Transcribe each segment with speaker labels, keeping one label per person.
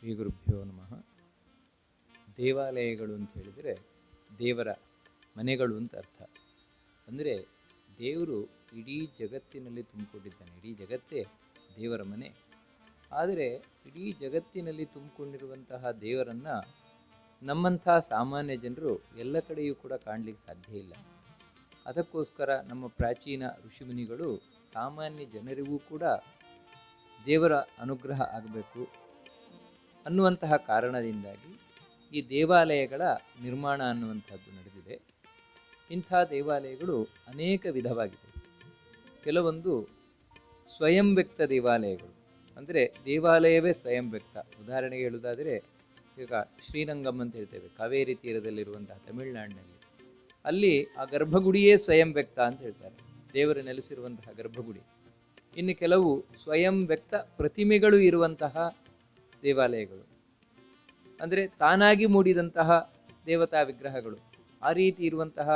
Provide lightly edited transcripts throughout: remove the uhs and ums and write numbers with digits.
Speaker 1: ಶ್ರೀ ಗುರುಭ್ಯೋ ನಮಃ. ದೇವಾಲಯಗಳು ಅಂತ ಹೇಳಿದರೆ ದೇವರ ಮನೆಗಳು ಅಂತ ಅರ್ಥ. ಅಂದರೆ ದೇವರು ಇಡೀ ಜಗತ್ತಿನಲ್ಲಿ ತುಂಬಿಕೊಂಡಿದ್ದಾನೆ. ಇಡೀ ಜಗತ್ತೇ ದೇವರ ಮನೆ. ಆದರೆ ಇಡೀ ಜಗತ್ತಿನಲ್ಲಿ ತುಂಬಿಕೊಂಡಿರುವಂತಹ ದೇವರನ್ನು ನಮ್ಮಂಥ ಸಾಮಾನ್ಯ ಜನರು ಎಲ್ಲ ಕಡೆಯೂ ಕೂಡ ಕಾಣಲಿಕ್ಕೆ ಸಾಧ್ಯ ಇಲ್ಲ. ಅದಕ್ಕೋಸ್ಕರ ನಮ್ಮ ಪ್ರಾಚೀನ ಋಷಿಮುನಿಗಳು ಸಾಮಾನ್ಯ ಜನರಿಗೂ ಕೂಡ ದೇವರ ಅನುಗ್ರಹ ಆಗಬೇಕು ಅನ್ನುವಂತಹ ಕಾರಣದಿಂದಾಗಿ ಈ ದೇವಾಲಯಗಳ ನಿರ್ಮಾಣ ಅನ್ನುವಂಥದ್ದು ನಡೆದಿದೆ. ಇಂಥ ದೇವಾಲಯಗಳು ಅನೇಕ ವಿಧವಾಗಿದೆ. ಕೆಲವೊಂದು ಸ್ವಯಂ ವ್ಯಕ್ತ ದೇವಾಲಯಗಳು, ಅಂದರೆ ದೇವಾಲಯವೇ ಸ್ವಯಂ ವ್ಯಕ್ತ. ಉದಾಹರಣೆಗೆ ಹೇಳುವುದಾದರೆ, ಈಗ ಶ್ರೀರಂಗಂ ಅಂತ ಹೇಳ್ತೇವೆ, ಕಾವೇರಿ ತೀರದಲ್ಲಿರುವಂತಹ ತಮಿಳುನಾಡಿನಲ್ಲಿ. ಅಲ್ಲಿ ಆ ಗರ್ಭಗುಡಿಯೇ ಸ್ವಯಂ ವ್ಯಕ್ತ ಅಂತ ಹೇಳ್ತಾರೆ, ದೇವರು ನೆಲೆಸಿರುವಂತಹ ಗರ್ಭಗುಡಿ. ಇನ್ನು ಕೆಲವು ಸ್ವಯಂ ವ್ಯಕ್ತ ಪ್ರತಿಮೆಗಳು ಇರುವಂತಹ ದೇವಾಲಯಗಳು, ಅಂದರೆ ತಾನಾಗಿ ಮೂಡಿದಂತಹ ದೇವತಾ ವಿಗ್ರಹಗಳು, ಆ ರೀತಿ ಇರುವಂತಹ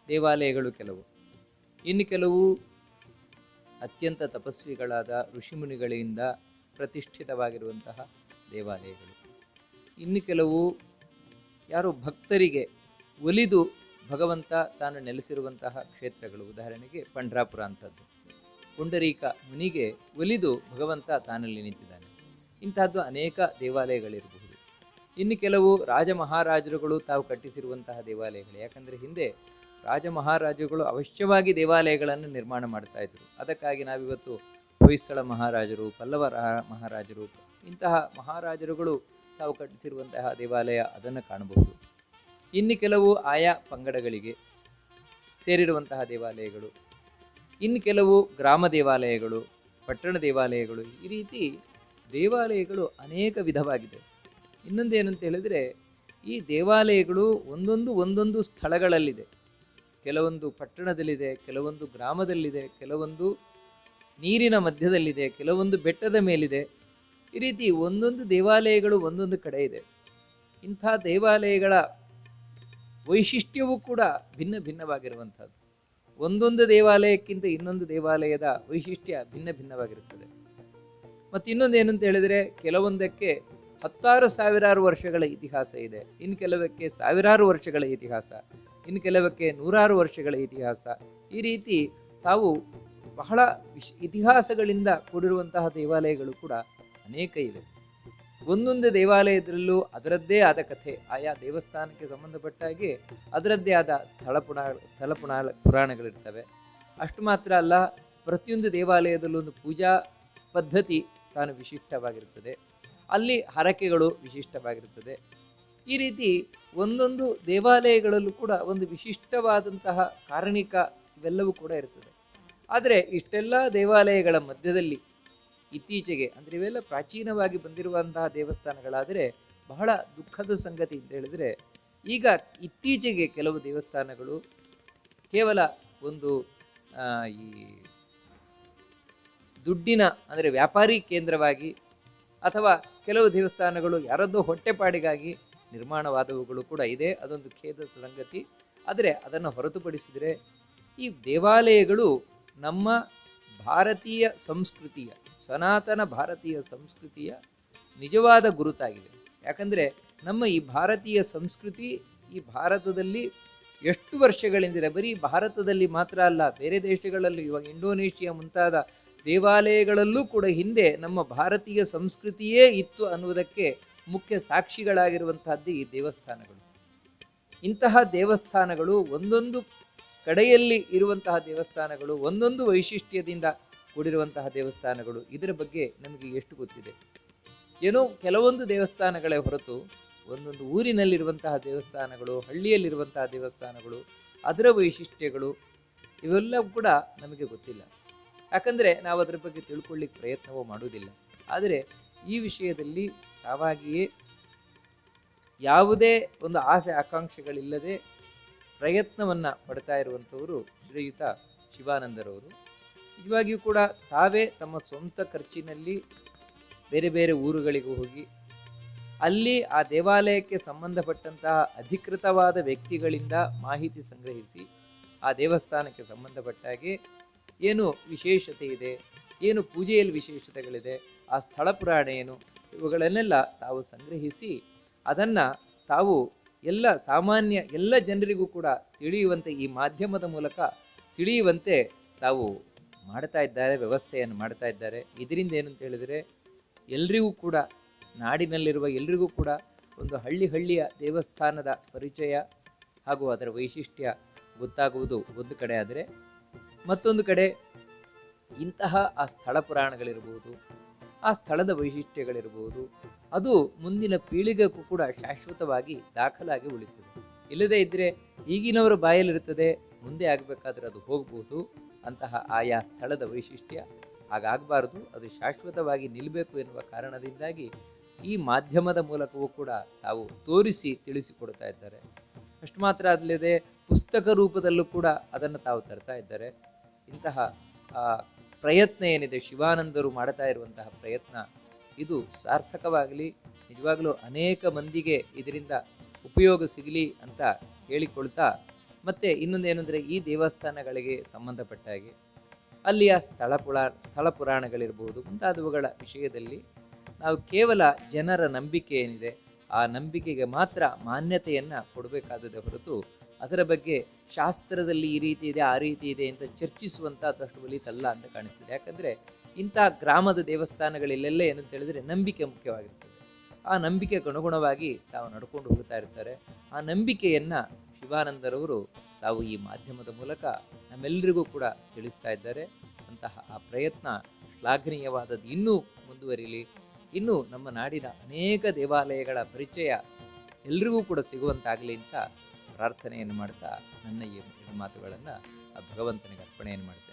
Speaker 1: ದೇವಾಲಯಗಳು ಕೆಲವು. ಇನ್ನು ಕೆಲವು ಅತ್ಯಂತ ತಪಸ್ವಿಗಳಾದ ಋಷಿಮುನಿಗಳಿಂದ ಪ್ರತಿಷ್ಠಿತವಾಗಿರುವಂತಹ ದೇವಾಲಯಗಳು. ಇನ್ನು ಕೆಲವು ಯಾರು ಭಕ್ತರಿಗೆ ಒಲಿದು ಭಗವಂತ ತಾನು ನೆಲೆಸಿರುವಂತಹ ಕ್ಷೇತ್ರಗಳು. ಉದಾಹರಣೆಗೆ ಪಂಡ್ರಾಪುರ ಅಂಥದ್ದು, ಪುಂಡರೀಕ ಮುನಿಗೆ ಒಲಿದು ಭಗವಂತ ತಾನಲ್ಲಿ ನಿಂತಿದ್ದಾನೆ. ಇಂತಹದ್ದು ಅನೇಕ ದೇವಾಲಯಗಳಿರಬಹುದು. ಇನ್ನು ಕೆಲವು ರಾಜ ಮಹಾರಾಜರುಗಳು ತಾವು ಕಟ್ಟಿಸಿರುವಂತಹ ದೇವಾಲಯಗಳು. ಯಾಕಂದರೆ ಹಿಂದೆ ರಾಜ ಮಹಾರಾಜರುಗಳು ಅವಶ್ಯವಾಗಿ ದೇವಾಲಯಗಳನ್ನು ನಿರ್ಮಾಣ ಮಾಡ್ತಾ ಇದ್ರು. ಅದಕ್ಕಾಗಿ ನಾವಿವತ್ತು ಹೊಯ್ಸಳ ಮಹಾರಾಜರು, ಪಲ್ಲವ ಮಹಾರಾಜರು, ಇಂತಹ ಮಹಾರಾಜರುಗಳು ತಾವು ಕಟ್ಟಿಸಿರುವಂತಹ ದೇವಾಲಯ, ಅದನ್ನು ಕಾಣಬಹುದು. ಇನ್ನು ಕೆಲವು ಆಯಾ ಪಂಗಡಗಳಿಗೆ ಸೇರಿರುವಂತಹ ದೇವಾಲಯಗಳು, ಇನ್ನು ಕೆಲವು ಗ್ರಾಮ ದೇವಾಲಯಗಳು, ಪಟ್ಟಣ ದೇವಾಲಯಗಳು. ಈ ರೀತಿ ದೇವಾಲಯಗಳು ಅನೇಕ ವಿಧವಾಗಿದೆ. ಇನ್ನೊಂದು ಏನಂತ ಹೇಳಿದರೆ, ಈ ದೇವಾಲಯಗಳು ಒಂದೊಂದು ಸ್ಥಳಗಳಲ್ಲಿದೆ. ಕೆಲವೊಂದು ಪಟ್ಟಣದಲ್ಲಿದೆ, ಕೆಲವೊಂದು ಗ್ರಾಮದಲ್ಲಿದೆ, ಕೆಲವೊಂದು ನೀರಿನ ಮಧ್ಯದಲ್ಲಿದೆ, ಕೆಲವೊಂದು ಬೆಟ್ಟದ ಮೇಲಿದೆ. ಈ ರೀತಿ ಒಂದೊಂದು ದೇವಾಲಯಗಳು ಒಂದೊಂದು ಕಡೆ ಇದೆ. ಇಂಥ ದೇವಾಲಯಗಳ ವೈಶಿಷ್ಟ್ಯವೂ ಕೂಡ ಭಿನ್ನ ಭಿನ್ನವಾಗಿರುವಂಥದ್ದು. ಒಂದೊಂದು ದೇವಾಲಯಕ್ಕಿಂತ ಇನ್ನೊಂದು ದೇವಾಲಯದ ವೈಶಿಷ್ಟ್ಯ ಭಿನ್ನ ಭಿನ್ನವಾಗಿರುತ್ತದೆ. ಮತ್ತು ಇನ್ನೊಂದು ಏನಂತ ಹೇಳಿದರೆ, ಕೆಲವೊಂದಕ್ಕೆ 10,000 ವರ್ಷಗಳ ಇತಿಹಾಸ ಇದೆ, ಇನ್ನು ಕೆಲವಕ್ಕೆ ಸಾವಿರಾರು ವರ್ಷಗಳ ಇತಿಹಾಸ, ಇನ್ನು ಕೆಲವಕ್ಕೆ 100 ವರ್ಷಗಳ ಇತಿಹಾಸ. ಈ ರೀತಿ ತಾವು ಬಹಳ ಇತಿಹಾಸಗಳಿಂದ ಕೂಡಿರುವಂತಹ ದೇವಾಲಯಗಳು ಕೂಡ ಅನೇಕ ಇವೆ. ಒಂದೊಂದು ದೇವಾಲಯದಲ್ಲೂ ಅದರದ್ದೇ ಆದ ಕಥೆ, ಆಯಾ ದೇವಸ್ಥಾನಕ್ಕೆ ಸಂಬಂಧಪಟ್ಟ ಹಾಗೆ ಅದರದ್ದೇ ಆದ ಸ್ಥಳ ಪುರಾಣಗಳಿರ್ತವೆ. ಅಷ್ಟು ಮಾತ್ರ ಅಲ್ಲ, ಪ್ರತಿಯೊಂದು ದೇವಾಲಯದಲ್ಲೂ ಒಂದು ಪೂಜಾ ಪದ್ಧತಿ ತಾನು ವಿಶಿಷ್ಟವಾಗಿರುತ್ತದೆ. ಅಲ್ಲಿ ಹರಕೆಗಳು ವಿಶಿಷ್ಟವಾಗಿರುತ್ತದೆ. ಈ ರೀತಿ ಒಂದೊಂದು ದೇವಾಲಯಗಳಲ್ಲೂ ಕೂಡ ಒಂದು ವಿಶಿಷ್ಟವಾದಂತಹ ಕಾರಣಿಕ ಇವೆಲ್ಲವೂ ಕೂಡ ಇರ್ತದೆ. ಆದರೆ ಇಷ್ಟೆಲ್ಲ ದೇವಾಲಯಗಳ ಮಧ್ಯದಲ್ಲಿ ಇತ್ತೀಚೆಗೆ, ಅಂದರೆ ಇವೆಲ್ಲ ಪ್ರಾಚೀನವಾಗಿ ಬಂದಿರುವಂತಹ ದೇವಸ್ಥಾನಗಳಾದರೆ, ಬಹಳ ದುಃಖದ ಸಂಗತಿ ಅಂತ ಹೇಳಿದರೆ, ಈಗ ಇತ್ತೀಚೆಗೆ ಕೆಲವು ದೇವಸ್ಥಾನಗಳು ಕೇವಲ ಒಂದು ಈ ದುಡ್ಡಿನ, ಅಂದರೆ ವ್ಯಾಪಾರಿ ಕೇಂದ್ರವಾಗಿ, ಅಥವಾ ಕೆಲವು ದೇವಸ್ಥಾನಗಳು ಯಾರದ್ದೋ ಹೊಟ್ಟೆಪಾಡಿಗಾಗಿ ನಿರ್ಮಾಣವಾದವುಗಳು ಕೂಡ ಇದೆ. ಅದೊಂದು ಖೇದದ ಸಂಗತಿ. ಆದರೆ ಅದನ್ನು ಹೊರತುಪಡಿಸಿದರೆ ಈ ದೇವಾಲಯಗಳು ನಮ್ಮ ಭಾರತೀಯ ಸಂಸ್ಕೃತಿಯ, ಸನಾತನ ಭಾರತೀಯ ಸಂಸ್ಕೃತಿಯ ನಿಜವಾದ ಗುರುತಾಗಿದೆ. ಯಾಕಂದರೆ ನಮ್ಮ ಈ ಭಾರತೀಯ ಸಂಸ್ಕೃತಿ ಈ ಭಾರತದಲ್ಲಿ ಎಷ್ಟು ವರ್ಷಗಳಿಂದಿದೆ. ಬರೀ ಭಾರತದಲ್ಲಿ ಮಾತ್ರ ಅಲ್ಲ, ಬೇರೆ ದೇಶಗಳಲ್ಲೂ, ಇವಾಗ ಇಂಡೋನೇಷಿಯಾ ಮುಂತಾದ ದೇವಾಲಯಗಳಲ್ಲೂ ಕೂಡ ಹಿಂದೆ ನಮ್ಮ ಭಾರತೀಯ ಸಂಸ್ಕೃತಿಯೇ ಇತ್ತು ಅನ್ನುವುದಕ್ಕೆ ಮುಖ್ಯ ಸಾಕ್ಷಿಗಳಾಗಿರುವಂತಹದ್ದು ಈ ದೇವಸ್ಥಾನಗಳು. ಇಂತಹ ದೇವಸ್ಥಾನಗಳು ಒಂದೊಂದು ಕಡೆಯಲ್ಲಿ ಇರುವಂತಹ ದೇವಸ್ಥಾನಗಳು, ಒಂದೊಂದು ವೈಶಿಷ್ಟ್ಯದಿಂದ ಕೂಡಿರುವಂತಹ ದೇವಸ್ಥಾನಗಳು. ಇದರ ಬಗ್ಗೆ ನಮಗೆ ಎಷ್ಟು ಗೊತ್ತಿದೆ? ಏನೋ ಕೆಲವೊಂದು ದೇವಸ್ಥಾನಗಳೇ ಹೊರತು ಒಂದೊಂದು ಊರಿನಲ್ಲಿರುವಂತಹ ದೇವಸ್ಥಾನಗಳು, ಹಳ್ಳಿಯಲ್ಲಿರುವಂತಹ ದೇವಸ್ಥಾನಗಳು, ಅದರ ವೈಶಿಷ್ಟ್ಯಗಳು ಇವೆಲ್ಲವೂ ಕೂಡ ನಮಗೆ ಗೊತ್ತಿಲ್ಲ. ಯಾಕಂದರೆ ನಾವು ಅದರ ಬಗ್ಗೆ ತಿಳ್ಕೊಳ್ಳಿಕ್ಕೆ ಪ್ರಯತ್ನವೂ ಮಾಡುವುದಿಲ್ಲ. ಆದರೆ ಈ ವಿಷಯದಲ್ಲಿ ತಾವಾಗಿಯೇ ಯಾವುದೇ ಒಂದು ಆಸೆ ಆಕಾಂಕ್ಷೆಗಳಿಲ್ಲದೆ ಪ್ರಯತ್ನವನ್ನು ಪಡ್ತಾ ಇರುವಂಥವರು ಶ್ರೀಯುತ ಶಿವಾನಂದರವರು. ನಿಜವಾಗಿಯೂ ಕೂಡ ತಾವೇ ತಮ್ಮ ಸ್ವಂತ ಖರ್ಚಿನಲ್ಲಿ ಬೇರೆ ಬೇರೆ ಊರುಗಳಿಗೂ ಹೋಗಿ ಅಲ್ಲಿ ಆ ದೇವಾಲಯಕ್ಕೆ ಸಂಬಂಧಪಟ್ಟಂತಹ ಅಧಿಕೃತವಾದ ವ್ಯಕ್ತಿಗಳಿಂದ ಮಾಹಿತಿ ಸಂಗ್ರಹಿಸಿ, ಆ ದೇವಸ್ಥಾನಕ್ಕೆ ಸಂಬಂಧಪಟ್ಟ ಹಾಗೆ ಏನು ವಿಶೇಷತೆ ಇದೆ, ಏನು ಪೂಜೆಯಲ್ಲಿ ವಿಶೇಷತೆಗಳಿದೆ, ಆ ಸ್ಥಳ ಪುರಾಣ ಏನು, ಇವುಗಳನ್ನೆಲ್ಲ ತಾವು ಸಂಗ್ರಹಿಸಿ ಅದನ್ನು ತಾವು ಎಲ್ಲ ಸಾಮಾನ್ಯ ಎಲ್ಲ ಜನರಿಗೂ ಕೂಡ ತಿಳಿಯುವಂತೆ ಈ ಮಾಧ್ಯಮದ ಮೂಲಕ ತಿಳಿಯುವಂತೆ ತಾವು ಮಾಡ್ತಾ ಇದ್ದಾರೆ, ವ್ಯವಸ್ಥೆಯನ್ನು ಮಾಡ್ತಾ ಇದ್ದಾರೆ. ಇದರಿಂದ ಏನು ಅಂತ ಹೇಳಿದರೆ ಎಲ್ರಿಗೂ ಕೂಡ, ನಾಡಿನಲ್ಲಿರುವ ಎಲ್ರಿಗೂ ಕೂಡ ಒಂದು ಹಳ್ಳಿಯ ದೇವಸ್ಥಾನದ ಪರಿಚಯ ಹಾಗೂ ಅದರ ವೈಶಿಷ್ಟ್ಯ ಗೊತ್ತಾಗುವುದು ಒಂದು ಕಡೆ. ಆದರೆ ಮತ್ತೊಂದು ಕಡೆ ಇಂತಹ ಆ ಸ್ಥಳ ಪುರಾಣಗಳಿರ್ಬೋದು, ಆ ಸ್ಥಳದ ವೈಶಿಷ್ಟ್ಯಗಳಿರ್ಬೋದು, ಅದು ಮುಂದಿನ ಪೀಳಿಗೆಗೂ ಕೂಡ ಶಾಶ್ವತವಾಗಿ ದಾಖಲಾಗಿ ಉಳಿತದೆ. ಇಲ್ಲದೇ ಇದ್ದರೆ ಈಗಿನವರ ಬಾಯಲ್ಲಿರುತ್ತದೆ, ಮುಂದೆ ಆಗಬೇಕಾದ್ರೆ ಅದು ಹೋಗ್ಬೋದು. ಅಂತಹ ಆಯಾ ಸ್ಥಳದ ವೈಶಿಷ್ಟ್ಯ ಹಾಗಾಗಬಾರ್ದು, ಅದು ಶಾಶ್ವತವಾಗಿ ನಿಲ್ಲಬೇಕು ಎನ್ನುವ ಕಾರಣದಿಂದಾಗಿ ಈ ಮಾಧ್ಯಮದ ಮೂಲಕವೂ ಕೂಡ ತಾವು ತೋರಿಸಿ ತಿಳಿಸಿಕೊಡ್ತಾ ಇದ್ದಾರೆ. ಅಷ್ಟು ಮಾತ್ರ ಅಲ್ಲದೆ ಪುಸ್ತಕ ರೂಪದಲ್ಲೂ ಕೂಡ ಅದನ್ನು ತಾವು ತರ್ತಾ ಇದ್ದಾರೆ. ಇಂತಹ ಪ್ರಯತ್ನ ಏನಿದೆ, ಶಿವಾನಂದರು ಮಾಡ್ತಾ ಇರುವಂತಹ ಪ್ರಯತ್ನ, ಇದು ಸಾರ್ಥಕವಾಗಲಿ, ನಿಜವಾಗಲೂ ಅನೇಕ ಮಂದಿಗೆ ಇದರಿಂದ ಉಪಯೋಗ ಸಿಗಲಿ ಅಂತ ಹೇಳಿಕೊಳ್ತಾ, ಮತ್ತು ಇನ್ನೊಂದೇನೆಂದರೆ ಈ ದೇವಸ್ಥಾನಗಳಿಗೆ ಸಂಬಂಧಪಟ್ಟ ಹಾಗೆ ಅಲ್ಲಿಯ ಸ್ಥಳ ಪುರಾಣಗಳಿರ್ಬೋದು ಮುಂತಾದವುಗಳ ವಿಷಯದಲ್ಲಿ ನಾವು ಕೇವಲ ಜನರ ನಂಬಿಕೆ ಏನಿದೆ ಆ ನಂಬಿಕೆಗೆ ಮಾತ್ರ ಮಾನ್ಯತೆಯನ್ನು ಕೊಡಬೇಕಾದದೇ ಹೊರತು ಅದರ ಬಗ್ಗೆ ಶಾಸ್ತ್ರದಲ್ಲಿ ಈ ರೀತಿ ಇದೆ, ಆ ರೀತಿ ಇದೆ ಅಂತ ಚರ್ಚಿಸುವಂಥದ್ದಷ್ಟು ಒಲಿತಲ್ಲ ಅಂತ ಕಾಣಿಸ್ತದೆ. ಯಾಕಂದರೆ ಇಂತಹ ಗ್ರಾಮದ ದೇವಸ್ಥಾನಗಳಲ್ಲೆಲ್ಲ ಏನಂತ ಹೇಳಿದರೆ ನಂಬಿಕೆ ಮುಖ್ಯವಾಗಿರ್ತದೆ. ಆ ನಂಬಿಕೆಗೆ ಅನುಗುಣವಾಗಿ ತಾವು ನಡ್ಕೊಂಡು ಹೋಗ್ತಾ ಇರ್ತಾರೆ. ಆ ನಂಬಿಕೆಯನ್ನು ಶಿವಾನಂದರವರು ತಾವು ಈ ಮಾಧ್ಯಮದ ಮೂಲಕ ನಮ್ಮೆಲ್ಲರಿಗೂ ಕೂಡ ತಿಳಿಸ್ತಾ ಇದ್ದಾರೆ. ಅಂತಹ ಆ ಪ್ರಯತ್ನ ಶ್ಲಾಘನೀಯವಾದದ್ದು ಇನ್ನೂ ಮುಂದುವರಿಲಿ. ಇನ್ನೂ ನಮ್ಮ ನಾಡಿನ ಅನೇಕ ದೇವಾಲಯಗಳ ಪರಿಚಯ ಎಲ್ರಿಗೂ ಕೂಡ ಸಿಗುವಂತಾಗಲಿ ಅಂತ ಪ್ರಾರ್ಥನೆಯನ್ನು ಮಾಡ್ತಾ ನನ್ನ ಈ ಮಾತುಗಳನ್ನು ಆ ಭಗವಂತನಿಗೆ ಅರ್ಪಣೆಯನ್ನು ಮಾಡ್ತೀನಿ.